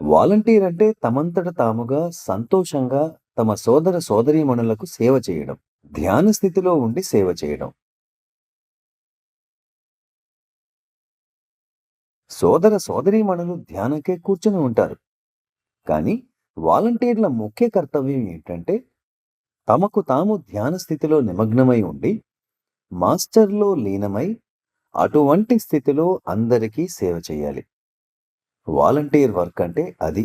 Volunteer అంటే తమంతట తాముగా సంతోషంగా తమ సోదర సోదరీమణులకు సేవ చేయడం. ధ్యాన స్థితిలో ఉండి సేవ చేయడం. సోదర సోదరీమణులు ధ్యానంకే కూర్చుని ఉంటారు. కానీ వాలంటీర్ల ముఖ్య కర్తవ్యం ఏంటంటే తమకు తాము ధ్యాన స్థితిలో నిమగ్నమై ఉండి మాస్టర్‌లో లీనమై అటువంటి స్థితిలో అందరికీ సేవ చేయాలి. వాలంటీర్ వర్క్ అంటే అది.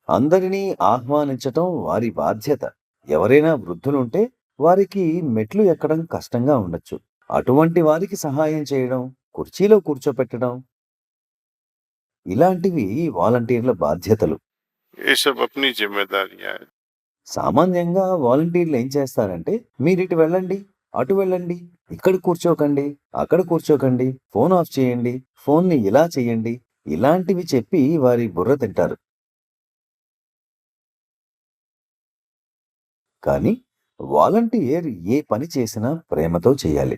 అందరినీ ఆహ్వానించటం వారి బాధ్యత. ఎవరైనా వృద్ధులుంటే వారికి మెట్లు ఎక్కడం కష్టంగా ఉండొచ్చు. అటువంటి వారికి సహాయం చేయడం, కుర్చీలో కూర్చోపెట్టడం ఇలాంటివి వాలంటీర్ల బాధ్యతలు. ये सब अपनी जिम्मेदारियां हैं। సామాన్యంగా వాలంటీర్లు ఏం చేస్తారంటే, మీరిటు వెళ్ళండి, అటు వెళ్ళండి, ఇక్కడ కూర్చోకండి, అక్కడ కూర్చోకండి, ఫోన్ ఆఫ్ చేయండి, ఫోన్‌ని ఇలా చేయండి, ఇలాంటివి చెప్పి వారి బుర్ర తింటారు. కానీ వాలంటీర్ ఏ పని చేసినా ప్రేమతో చేయాలి.